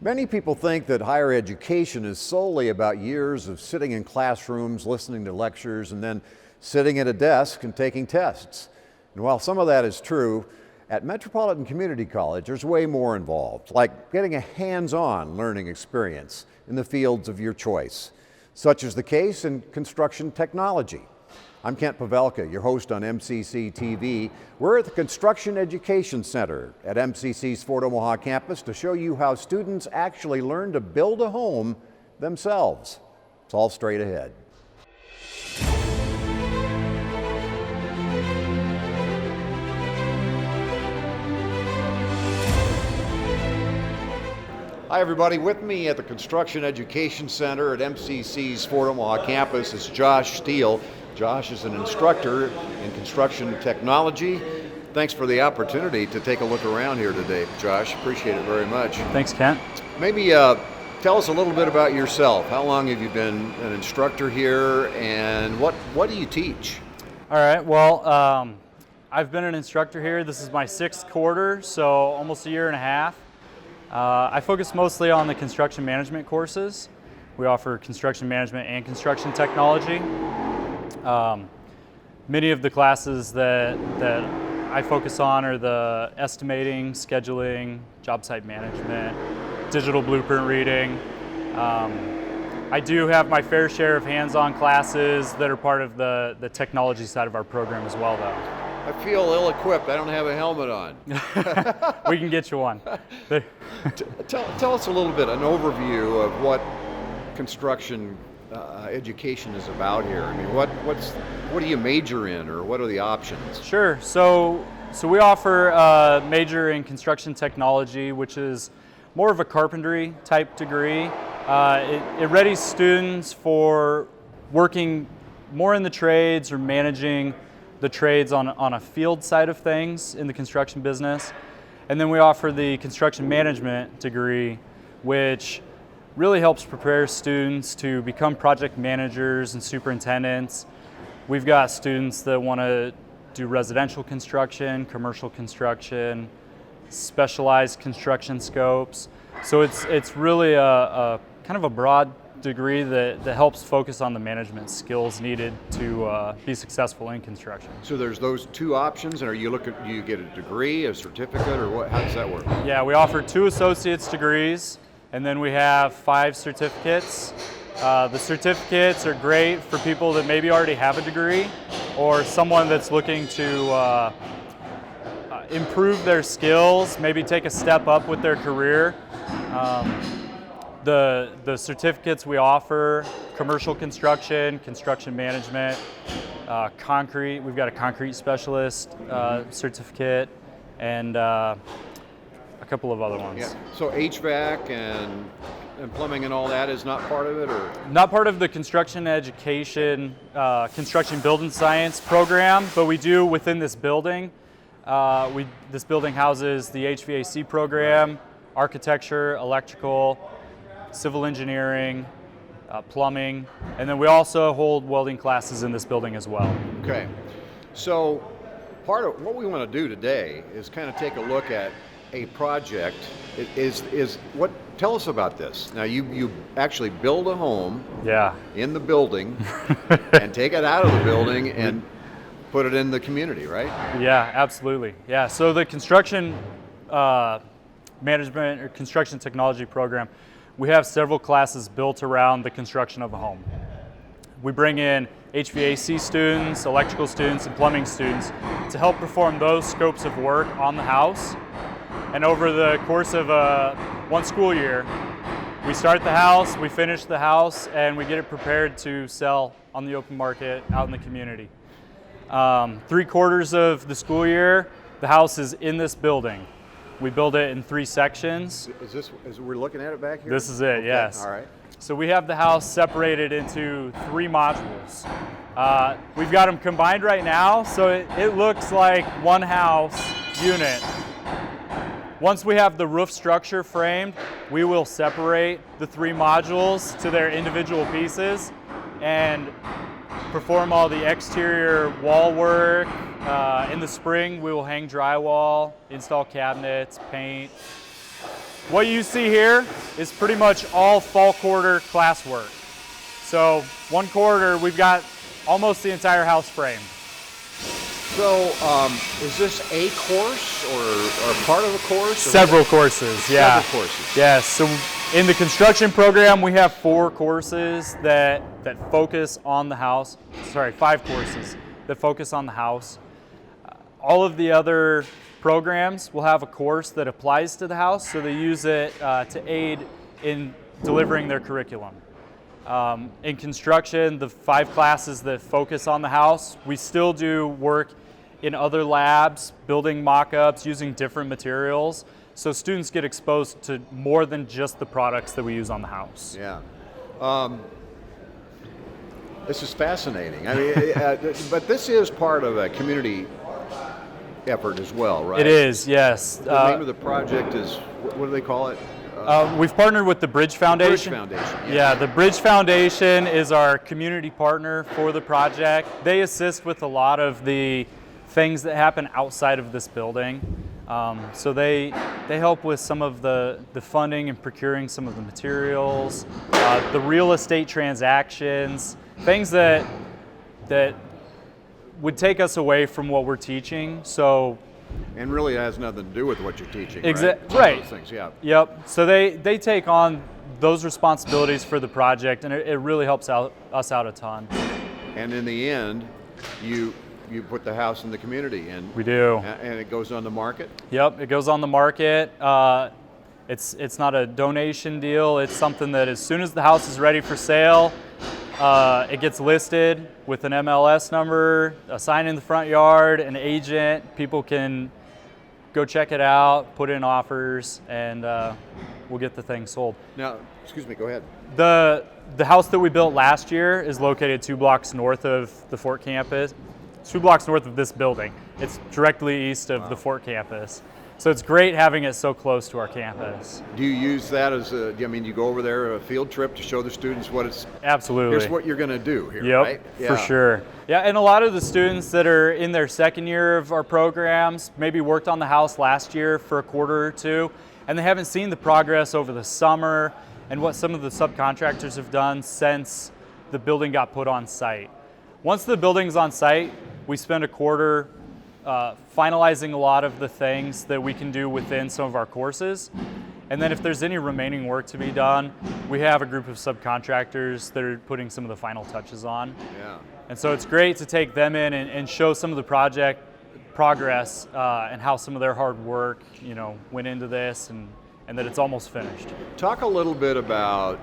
Many people think that higher education is solely about years of sitting in classrooms, listening to lectures, and then sitting at a desk and taking tests. And while some of that is true, at Metropolitan Community College, there's way more involved, like getting a hands-on learning experience in the fields of your choice. Such is the case in construction technology. I'm Kent Pavelka, your host on MCCTV. We're at the Construction Education Center at MCC's Fort Omaha campus to show you how students actually learn to build a home themselves. It's all straight ahead. Hi everybody, with me at the Construction Education Center at MCC's Fort Omaha campus is Josh Steele. Josh is an instructor in construction technology. Thanks for the opportunity to take a look around here today, Josh. Appreciate it very much. Thanks, Kent. Maybe tell us a little bit about yourself. How long have you been an instructor here, and what do you teach? All right, well, I've been an instructor here. This is my 6th quarter, so almost a year and a half. I focus mostly on the construction management courses. We offer construction management and construction technology. Many of the classes that I focus on are the estimating, scheduling, job site management, digital blueprint reading. I do have my fair share of hands-on classes that are part of the technology side of our program as well, though. I feel ill-equipped. I don't have a helmet on. We can get you one. Tell us a little bit, an overview of what construction education is about here. I mean, what do you major in, or what are the options? Sure. So we offer a major in construction technology, which is more of a carpentry type degree. It readies students for working more in the trades or managing the trades on a field side of things in the construction business. And then we offer the construction management degree, which really helps prepare students to become project managers and superintendents. We've got students that want to do residential construction, commercial construction, specialized construction scopes. So it's really a kind of a broad degree that helps focus on the management skills needed to be successful in construction. So there's those two options, and do you get a degree, a certificate, or what? How does that work? Yeah, we offer 2 associate's degrees, and then we have 5 certificates. The certificates are great for people that maybe already have a degree, or someone that's looking to improve their skills, maybe take a step up with their career. The certificates we offer: commercial construction, construction management, concrete. We've got a concrete specialist certificate, and a couple of other ones. Yeah. So HVAC and plumbing and all that is not part of it, or? Not part of the construction education, construction building science program, but we do within this building. This building houses the HVAC program, architecture, electrical, civil engineering, plumbing, and then we also hold welding classes in this building as well. Okay, so part of what we want to do today is kind of take a look at a project. Tell us about this. Now you actually build a home, yeah, in the building and take it out of the building and put it in the community, right? Yeah, absolutely. Yeah, so the construction management or construction technology program, we have several classes built around the construction of a home. We bring in HVAC students, electrical students, and plumbing students to help perform those scopes of work on the house. And over the course of one school year, we start the house, we finish the house, and we get it prepared to sell on the open market out in the community. 3/4 of the school year, the house is in this building. We build it in 3 sections. As we're looking at it back here? This is it, okay. Yes. All right. So we have the house separated into 3 modules. We've got them combined right now, so it looks like one house unit. Once we have the roof structure framed, we will separate the 3 modules to their individual pieces and perform all the exterior wall work. In the spring, we will hang drywall, install cabinets, paint. What you see here is pretty much all fall quarter classwork. So one quarter, we've got almost the entire house framed. So, is this a course or part of a course? Several courses, yeah. Several courses. Yes, so in the construction program, we have 4 courses that focus on the house. Sorry, 5 courses that focus on the house. All of the other programs will have a course that applies to the house, so they use it to aid in delivering their curriculum. In construction, the 5 classes that focus on the house, we still do work in other labs, building mock-ups, using different materials, so students get exposed to more than just the products that we use on the house. Yeah. This is fascinating. I mean, but this is part of a community effort as well, right? It is, yes. The name of the project is, what do they call it? We've partnered with the Bridge Foundation. Bridge Foundation. Yeah, the Bridge Foundation is our community partner for the project. They assist with a lot of the things that happen outside of this building. So they help with some of the funding and procuring some of the materials, the real estate transactions, things that would take us away from what we're teaching. So. And really has nothing to do with what you're teaching, right? Those things, yeah. Yep. So they take on those responsibilities for the project, and it really helps us out a ton. And in the end, you put the house in the community, and we do. And it goes on the market. Yep, it goes on the market. It's not a donation deal. It's something that as soon as the house is ready for sale, it gets listed with an MLS number, a sign in the front yard, an agent. People can go check it out, put in offers, and we'll get the thing sold. Now, excuse me, go ahead. The house that we built last year is located 2 blocks north of the Fort campus, 2 blocks north of this building. It's directly east of the Fort campus. So it's great having it so close to our campus. Do you use that as you go over there a field trip to show the students what it's... Absolutely. Here's what you're going to do here, yep, right? Yeah. For sure. Yeah, and a lot of the students that are in their second year of our programs maybe worked on the house last year for a quarter or 2, and they haven't seen the progress over the summer and what some of the subcontractors have done since the building got put on site. Once the building's on site, we spend a quarter finalizing a lot of the things that we can do within some of our courses. And then if there's any remaining work to be done, we have a group of subcontractors that are putting some of the final touches on. Yeah. And so it's great to take them in and show some of the project progress and how some of their hard work, went into this and that it's almost finished. Talk a little bit about,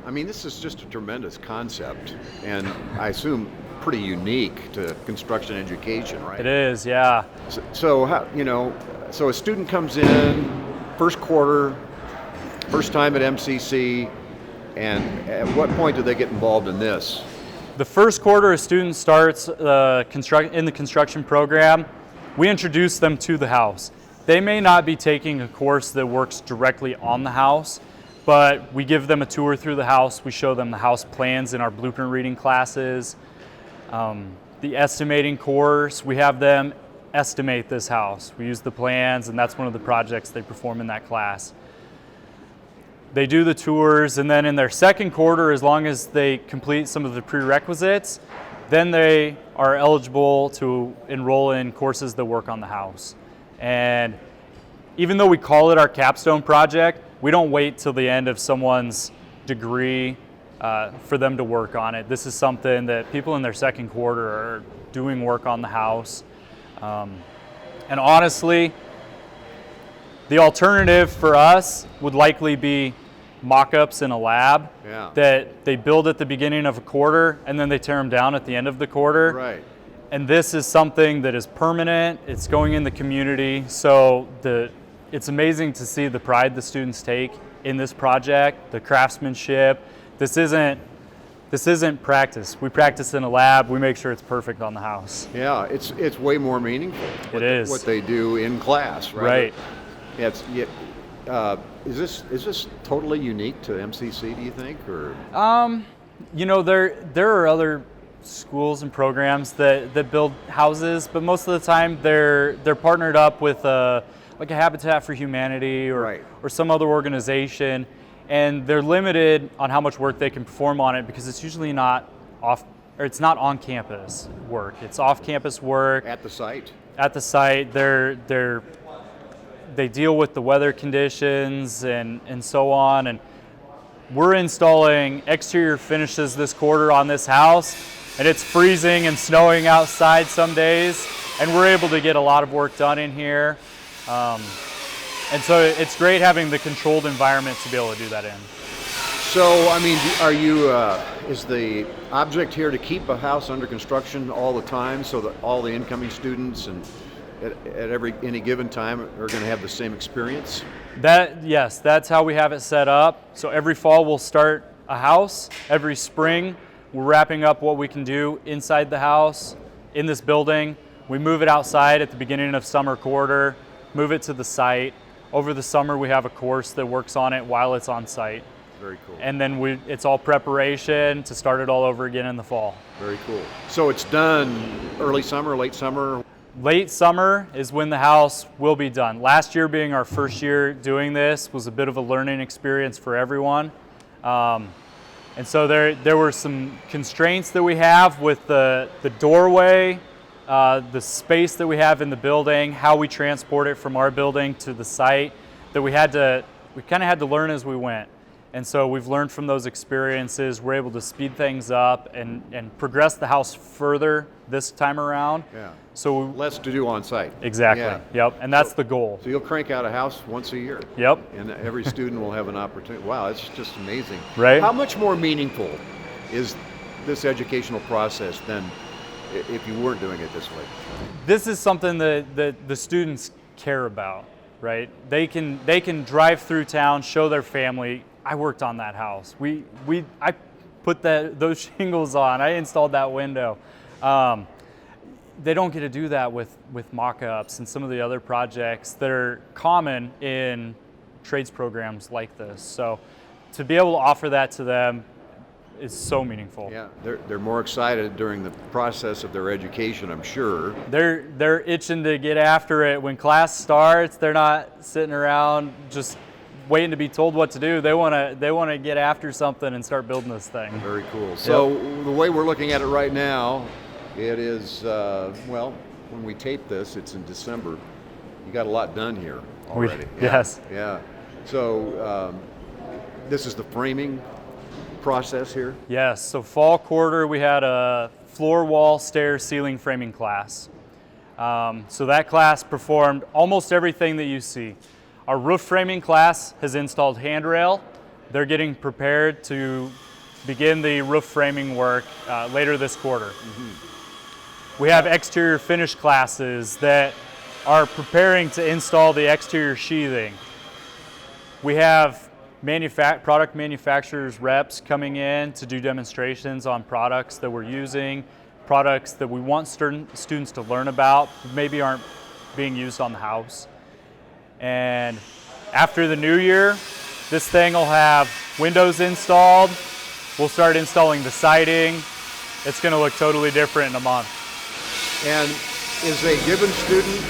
this is just a tremendous concept, and I assume pretty unique to construction education, right? It is, yeah. So a student comes in, first quarter, first time at MCC, and at what point do they get involved in this? The first quarter a student starts in the construction program, we introduce them to the house. They may not be taking a course that works directly on the house, but we give them a tour through the house. We show them the house plans in our blueprint reading classes. The estimating course, we have them estimate this house. We use the plans, and that's one of the projects they perform in that class. They do the tours, and then in their second quarter, as long as they complete some of the prerequisites, then they are eligible to enroll in courses that work on the house. And even though we call it our capstone project, we don't wait till the end of someone's degree for them to work on it. This is something that people in their second quarter are doing work on the house. And honestly, the alternative for us would likely be mock-ups in a lab that they build at the beginning of a quarter and then they tear them down at the end of the quarter. Right. And this is something that is permanent. It's going in the community. So it's amazing to see the pride the students take in this project, the craftsmanship. This isn't practice. We practice in a lab. We make sure it's perfect on the house. Yeah, it's way more meaningful. What they do in class, right? Right. Is this totally unique to MCC, do you think, or? There are other schools and programs that build houses, but most of the time they're partnered up with a like a Habitat for Humanity or, Right. or some other organization, and they're limited on how much work they can perform on it because it's usually not it's not on campus work. It's off campus work. At the site. At the site, they deal with the weather conditions and so on. And we're installing exterior finishes this quarter on this house, and it's freezing and snowing outside some days, and we're able to get a lot of work done in here. And so it's great having the controlled environment to be able to do that in. So, I mean, are you, is the object here to keep a house under construction all the time so that all the incoming students and at any given time are going to have the same experience? Yes, that's how we have it set up. So every fall we'll start a house. Every spring we're wrapping up what we can do inside the house, in this building. We move it outside at the beginning of summer quarter, move it to the site. Over the summer we have a course that works on it while it's on site. Very cool. And then it's all preparation to start it all over again in the fall. Very cool. So it's done early summer, late summer? Late summer is when the house will be done. Last year being our first year doing this was a bit of a learning experience for everyone. And so there were some constraints that we have with the doorway, the space that we have in the building, how we transport it from our building to the site, that we kind of had to learn as we went. And so we've learned from those experiences. We're able to speed things up and progress the house further this time around. Yeah. So Less to do on site. Exactly. Yeah. Yep. And that's the goal. So you'll crank out a house once a year. Yep. And every student will have an opportunity. Wow, it's just amazing. Right. How much more meaningful is this educational process than if you weren't doing it this way? This is something that the students care about, right? They can drive through town, show their family, I worked on that house. I put those shingles on. I installed that window. They don't get to do that with mock-ups and some of the other projects that are common in trades programs like this. So to be able to offer that to them is so meaningful. Yeah, they're more excited during the process of their education, I'm sure. They're itching to get after it. When class starts, they're not sitting around just waiting to be told what to do. They want to get after something and start building this thing. Very cool. So the way we're looking at it right now, it is, well, when we tape this, it's in December. You got a lot done here already. Yes. Yeah. So this is the framing process here? Yes. So fall quarter, we had a floor, wall, stair, ceiling framing class. So that class performed almost everything that you see. Our roof framing class has installed handrail. They're getting prepared to begin the roof framing work later this quarter. Mm-hmm. We have exterior finish classes that are preparing to install the exterior sheathing. We have product manufacturers reps coming in to do demonstrations on products that we're using, products that we want students to learn about, maybe aren't being used on the house. And after the new year, this thing will have windows installed. We'll start installing the siding. It's going to look totally different in a month. And is a given student,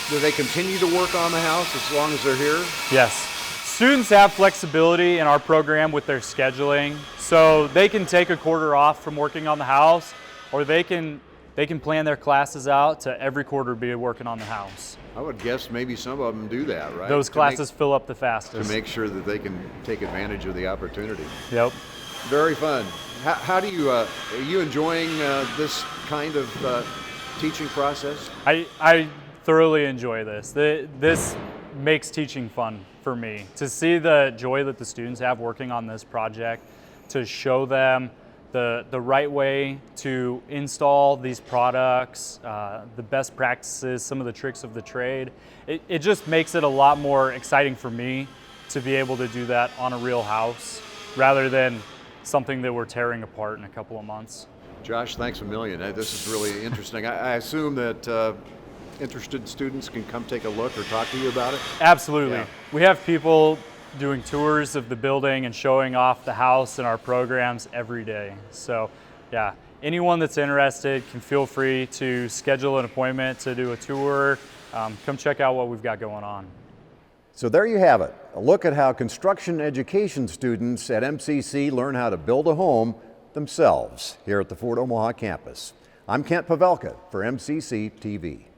do they continue to work on the house as long as they're here? Yes. Students have flexibility in our program with their scheduling, so they can take a quarter off from working on the house, or they can plan their classes out to every quarter be working on the house. I would guess maybe some of them do that, right? Those classes fill up the fastest. To make sure that they can take advantage of the opportunity. Yep. Very fun. How do you, are you enjoying this kind of teaching process? I thoroughly enjoy this. This makes teaching fun for me. To see the joy that the students have working on this project, to show them the right way to install these products, the best practices, some of the tricks of the trade. It just makes it a lot more exciting for me to be able to do that on a real house rather than something that we're tearing apart in a couple of months. Josh, thanks a million. This is really interesting. I assume that interested students can come take a look or talk to you about it? Absolutely. Yeah. We have people doing tours of the building and showing off the house and our programs every day. So yeah, anyone that's interested can feel free to schedule an appointment to do a tour come check out what we've got going on. So there you have it, a look at how construction education students at MCC learn how to build a home themselves here at the Fort Omaha campus. I'm Kent Pavelka for MCCTV.